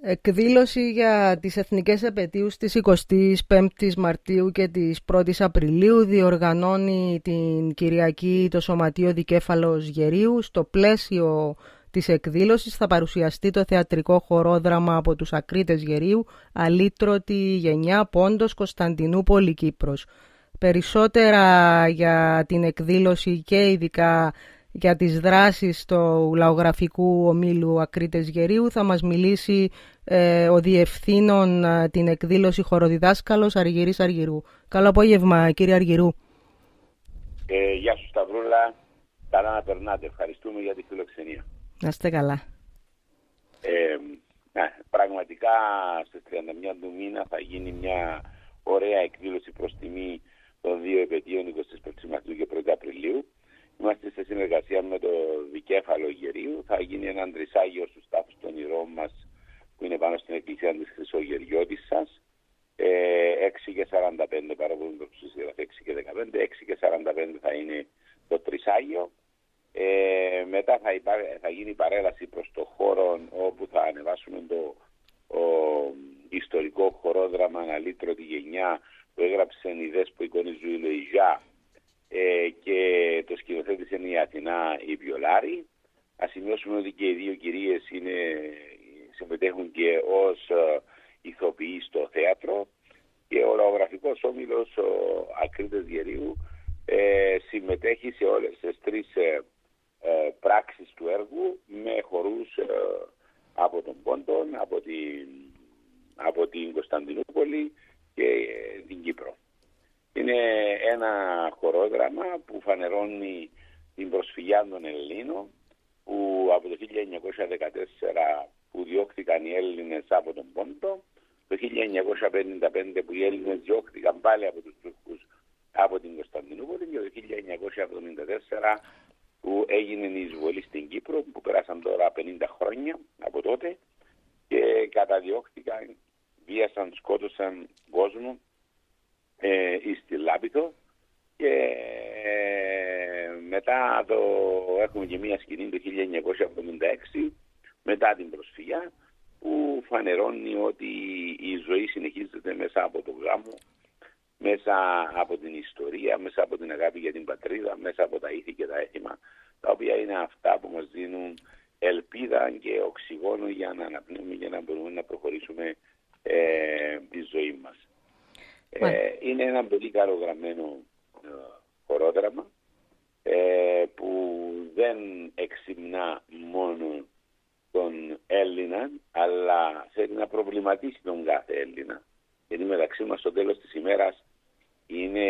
Εκδήλωση για τις εθνικές επετείους της 25ης Μαρτίου και της 1ης Απριλίου διοργανώνει την Κυριακή το Σωματείο Δικέφαλος Γερίου. Στο πλαίσιο της εκδήλωσης θα παρουσιαστεί το θεατρικό χορόδραμα από τους Ακρίτες Γερίου, Αλήτρωτη Γενιά, Πόντος, Κωνσταντινούπολη, Κύπρος. Περισσότερα για την εκδήλωση και ειδικά για τις δράσεις του λαογραφικού ομίλου Ακρίτες Γερίου θα μας μιλήσει ο διευθύνων την εκδήλωση χοροδιδάσκαλος Αργυρής Αργυρού. Καλό απόγευμα, κύριε Αργυρού. Γεια σου Σταυρούλα, καλά να περνάτε. Ευχαριστούμε για τη φιλοξενία. Να είστε καλά. Πραγματικά στις 31 του μήνα θα γίνει μια ωραία εκδήλωση προς τιμή των δύο επετείων 25 Μαρτίου και 1 Απριλίου. Είμαστε σε συνεργασία με το Δικέφαλο Γερίου. Θα γίνει έναν τρισάγιο στους τάφους των ηρώων μας που είναι πάνω στην εκκλησία της Χρυσογεριώτισσας. 6 και 45 παραπάνω το συγγραφέα 6 και 15. 6 και 45 θα είναι το τρισάγιο. Μετά θα γίνει παρέλαση προς το χώρο όπου θα ανεβάσουμε το ιστορικό χορόδραμα Αλήτρωτη Γενιά που έγραψε η Δέσπο Εικόνη Ζωή Λεϊζά και το σκηνοθέτησε η Αθηνά η Βιολάρη. Ας σημειώσουμε ότι και οι δύο κυρίες συμμετέχουν και ως ηθοποιοί στο θέατρο και ο λαογραφικός όμιλος Ακρίτες Γερίου συμμετέχει σε όλες τις τρεις πράξεις του έργου με χορούς από τον Πόντο, από την Κωνσταντινούπολη και την Κύπρο. Είναι ένα χορόδραμα που φανερώνει την προσφυγιά των Ελλήνων που από το 1914 που διώχθηκαν οι Έλληνες από τον Πόντο, το 1955 που οι Έλληνες διώχθηκαν πάλι από τους Τούρκους από την Κωνσταντινούπολη και το 1974 που έγινε η εισβολή στην Κύπρο που πέρασαν τώρα 50 χρόνια από τότε και καταδιώχθηκαν, βίασαν, σκότωσαν κόσμο στη Λάπητο και μετά έχουμε και μια σκηνή το 1976 μετά την προσφυγιά που φανερώνει ότι η ζωή συνεχίζεται μέσα από το γάμο, μέσα από την ιστορία, μέσα από την αγάπη για την πατρίδα, μέσα από τα ήθη και τα έθιμα, τα οποία είναι αυτά που μας δίνουν ελπίδα και οξυγόνο για να αναπνέουμε και να μπορούμε να προχωρήσουμε τη ζωή μας. Είναι ένα πολύ καλογραμμένο χορόδραμα που δεν εξυμνά μόνο τον Έλληνα, αλλά θέλει να προβληματίσει τον κάθε Έλληνα. Γιατί μεταξύ μας στο τέλος της ημέρας είναι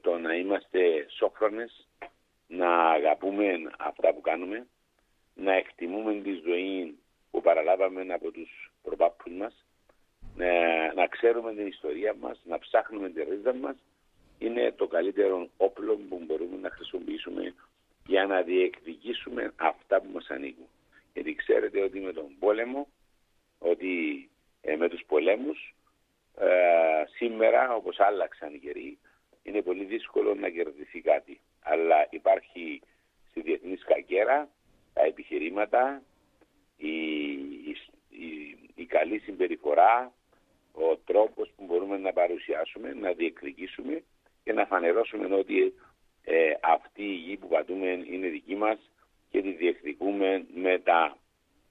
το να είμαστε σόφρονες, να αγαπούμε αυτά που κάνουμε, να εκτιμούμε τη ζωή που παραλάβαμε από τους προπάπους μας, να ξέρουμε την ιστορία μας, να ψάχνουμε τη ρίζα μας. Είναι το καλύτερο όπλο που μπορούμε να χρησιμοποιήσουμε για να διεκδικήσουμε αυτά που μας ανήκουν. Γιατί ξέρετε ότι με τον πόλεμο, με τους πολέμους, σήμερα όπως άλλαξαν οι καιροί, είναι πολύ δύσκολο να κερδιθεί κάτι. Αλλά υπάρχει στη διεθνή σκακέρα τα επιχειρήματα, η καλή συμπεριφορά, ο τρόπος που μπορούμε να παρουσιάσουμε, να διεκδικήσουμε και να φανερώσουμε ότι αυτή η γη που πατούμε είναι δική μας και τη διεκδικούμε με τα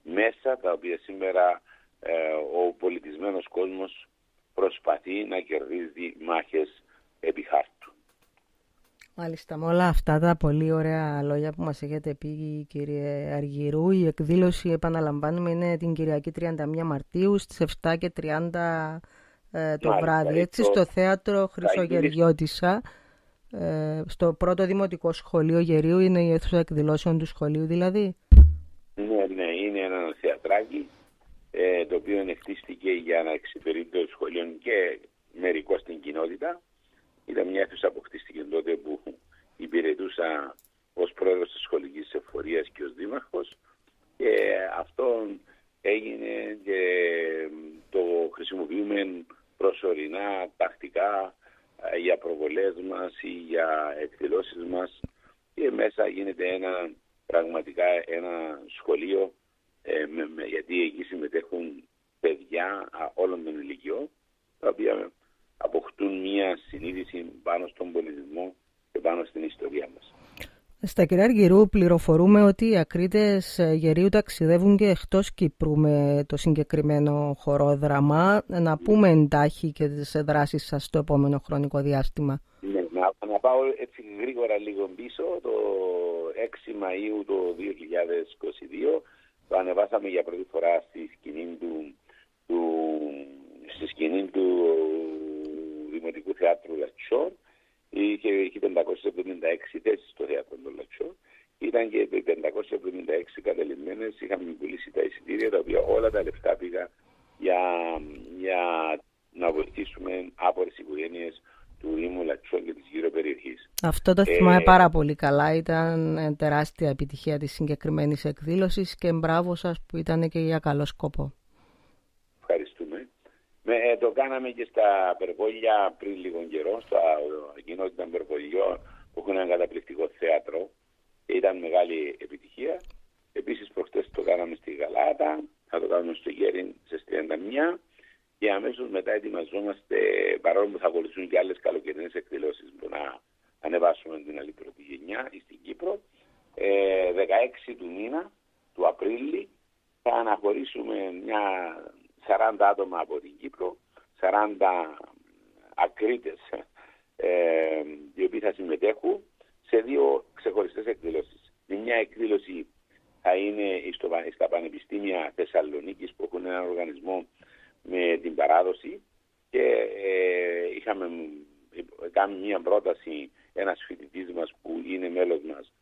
μέσα τα οποία σήμερα ο πολιτισμένος κόσμος προσπαθεί να κερδίζει μάχες επί χάρτου. Μάλιστα, με όλα αυτά τα πολύ ωραία λόγια που μας έχετε πει, κύριε Αργυρού, η εκδήλωση, επαναλαμβάνουμε, είναι την Κυριακή 31 Μαρτίου στις 7:30 το βράδυ, έτσι, στο θέατρο Χρυσογεριώτισσα, στο πρώτο δημοτικό σχολείο Γερίου. Είναι η αίθουσα εκδηλώσεων του σχολείου δηλαδή? Ναι, είναι ένα θεατράκι το οποίο χτίστηκε για να εξυπηρετεί το σχολείο και μερικώς την κοινότητα. Ήταν μια αίθουσα που χτίστηκε τότε που υπηρετούσα ως πρόεδρος της σχολικής εφορίας και ως δήμαρχος και αυτό έγινε και το χρησιμοποιούμε προσωρινά, τακτικά για προβολές μας ή για εκδηλώσεις μας και μέσα γίνεται πραγματικά ένα σχολείο γιατί εκεί συμμετέχουν όλων των ηλικιών, τα οποία αποκτούν μια συνείδηση πάνω στον πολιτισμό και πάνω στην ιστορία μας. Στα κυρία Αργυρού πληροφορούμε ότι οι ακρίτες Γερίου ταξιδεύουν και εκτός Κύπρου με το συγκεκριμένο χορόδραμα. Να πούμε εντάχει και τις δράσεις σας στο επόμενο χρονικό διάστημα. Ναι, να πάω έτσι γρήγορα λίγο πίσω. Το 6 Μαΐου του 2022 το ανεβάσαμε για πρώτη φορά στη σκηνή του Δημοτικού Θεάτρου Λατσιών. Είχε 576 θέσεις στο θέατρο των Λατσιών. Ήταν και 576 κατελημμένες. Είχαμε πουλήσει τα εισιτήρια, τα οποία όλα τα λεφτά πήγαν για να βοηθήσουμε άπορες οικογένειες του Δήμου Λατσιών και της γύρω περιοχής. Αυτό το θυμάμαι πάρα πολύ καλά. Ήταν τεράστια επιτυχία της συγκεκριμένης εκδήλωσης και μπράβο σας που ήταν και για καλό σκοπό. Ευχαριστούμε. Το κάναμε και στα Περβόλια πριν λίγο καιρό, στα κοινότητα Περβολιών που έχουν ένα καταπληκτικό θέατρο. Ήταν μεγάλη επιτυχία. Επίσης προχτές το κάναμε στη Γαλάτα, θα το κάνουμε στο Γέριν στις 31 και αμέσως μετά ετοιμαζόμαστε, παρόλο που θα ακολουθούν και άλλες καλοκαιρινές εκδηλώσεις που να ανεβάσουμε την αλήτρωτη γενιά στην Κύπρο. 16 του μήνα, του Απρίλη, θα αναχωρήσουμε μια 40 άτομα από την Κύπρο, 40 ακρίτες οι οποίοι θα συμμετέχουν σε 2 ξεχωριστές εκδηλώσεις. Μια εκδήλωση θα είναι στα Πανεπιστήμια Θεσσαλονίκης που έχουν έναν οργανισμό με την παράδοση και είχαμε κάνει μια πρόταση ένας φοιτητής μας που είναι μέλος μας,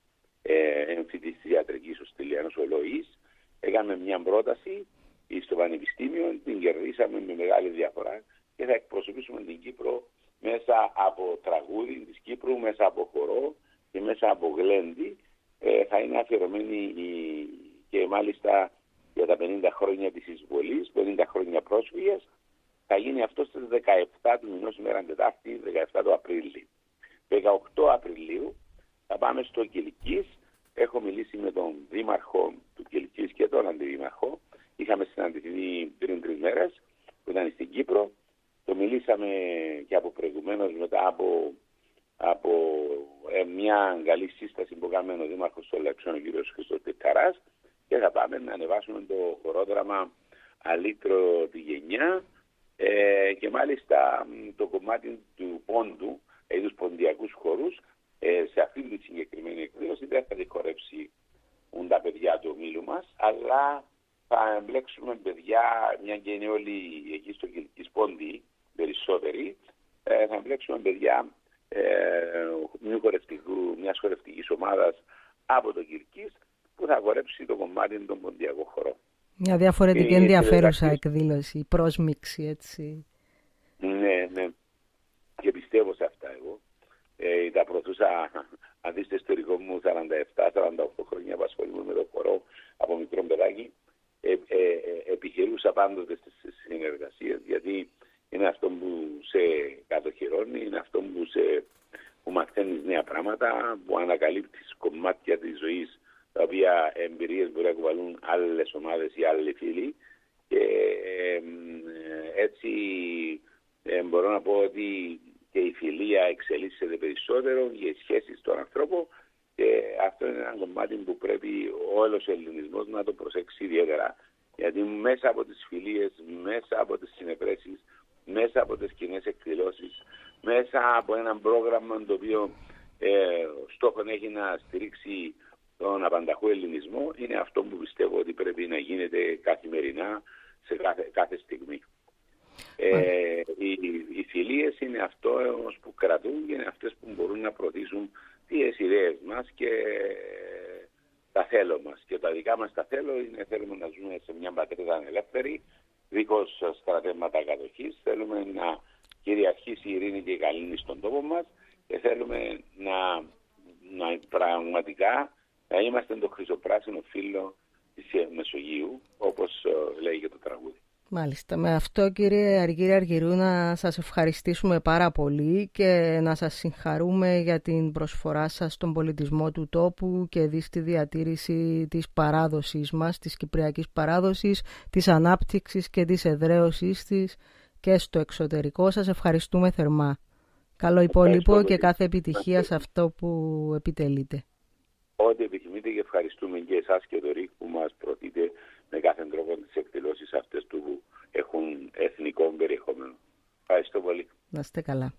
φοιτητής της ιατρικής, ο Στυλιανός ο Λοής. Έκαμε μια πρόταση στο Πανεπιστήμιο, την κερδίσαμε με μεγάλη διαφορά και θα εκπροσωπήσουμε την Κύπρο μέσα από τραγούδι της Κύπρου, μέσα από χορό και μέσα από γλέντι. Θα είναι αφιερωμένη και μάλιστα για τα 50 χρόνια της εισβολής, 50 χρόνια πρόσφυγες. Θα γίνει αυτό στις 17 του μηνός, ημέρα Τετάρτη, 17 του Απρίλη. 18 Απριλίου θα πάμε στο Κιλκής. Έχω μιλήσει με τον δήμαρχο του Κιλκής και τον αντιδήμαρχο. Είχαμε συναντηθεί πριν 3 μέρες που ήταν στην Κύπρο. Το μιλήσαμε και από προηγουμένως μετά από μια καλή σύσταση που έκαμε ο δήμαρχος των Λατσιών, ο κ. Χριστός Τεκαράς, και θα πάμε να ανεβάσουμε το χορόδραμα Αλήτρωτη Γενιά και μάλιστα το κομμάτι του πόντου, τους ποντιακούς χορούς, σε αυτή τη συγκεκριμένη εκδήλωση δεν θα διχορέψει τα παιδιά του ομίλου μας, αλλά θα εμπλέξουμε παιδιά, μια και είναι όλοι εκεί στο Κιλκής Πόντι, περισσότεροι, θα εμπλέξουμε παιδιά μιας χορευτικής ομάδας από το Κιλκής που θα χορέψει το κομμάτι των ποντιακών χορών. Μια διαφορετική ενδιαφέρουσα εκδήλωση, πρόσμιξη έτσι. Ναι, ναι. Και πιστεύω σε αυτά εγώ. Τα προωθούσα, αν δείτε ιστορικό μου, 47-48 χρόνια που ασχολούμαι με το χορό από μικρό παιδάκι. Επιχειρούσα πάντοτε στις συνεργασίες, γιατί είναι αυτό που σε κατοχυρώνει, είναι αυτό που μαθαίνεις νέα πράγματα, που ανακαλύπτεις κομμάτια της ζωής, τα οποία εμπειρίες μπορεί να κουβαλούν άλλες ομάδες ή άλλοι φίλοι. Και έτσι μπορώ να πω ότι και η φιλία εξελίσσεται περισσότερο, οι σχέσεις των ανθρώπων, και αυτό είναι ένα κομμάτι που πρέπει όλος ο ελληνισμός να το προσέξει ιδιαίτερα. Γιατί μέσα από τις φιλίες, μέσα από τις συνεπρέσεις, μέσα από τις κοινές εκδηλώσεις, μέσα από ένα πρόγραμμα το οποίο στόχο έχει να στηρίξει τον απανταχό ελληνισμό, είναι αυτό που πιστεύω ότι πρέπει να γίνεται καθημερινά σε κάθε στιγμή. Οι φιλίες είναι αυτό που κρατούν και είναι αυτές που μπορούν να προωθήσουν τις ιδέες μας και τα θέλω μας. Και τα δικά μας τα θέλουμε να ζούμε σε μια πατρίδα ελεύθερη, δίχως στρατεύματα κατοχής. Θέλουμε να κυριαρχήσει η ειρήνη και η καλήνη στον τόπο μας και θέλουμε να πραγματικά να είμαστε το χρυσοπράσινο φύλλο της Μεσογείου, όπως λέει και το τραγούδι. Μάλιστα. Με αυτό, κύριε Αργύρη Αργυρού, να σας ευχαριστήσουμε πάρα πολύ και να σας συγχαρούμε για την προσφορά σας στον πολιτισμό του τόπου και δι' στη διατήρηση της παράδοσης μας, της κυπριακής παράδοσης, της ανάπτυξης και της εδραίωσής της και στο εξωτερικό. Σας ευχαριστούμε θερμά. Καλό υπόλοιπο και κάθε επιτυχία σε αυτό που επιτελείτε. Ό,τι επιθυμείτε, και ευχαριστούμε και εσάς και το ΡΙΚ που μας προωθείτε με κάθε τρόπο τις εκδηλώσεις αυτές που έχουν εθνικό περιεχόμενο. Ευχαριστώ πολύ. Να είστε καλά.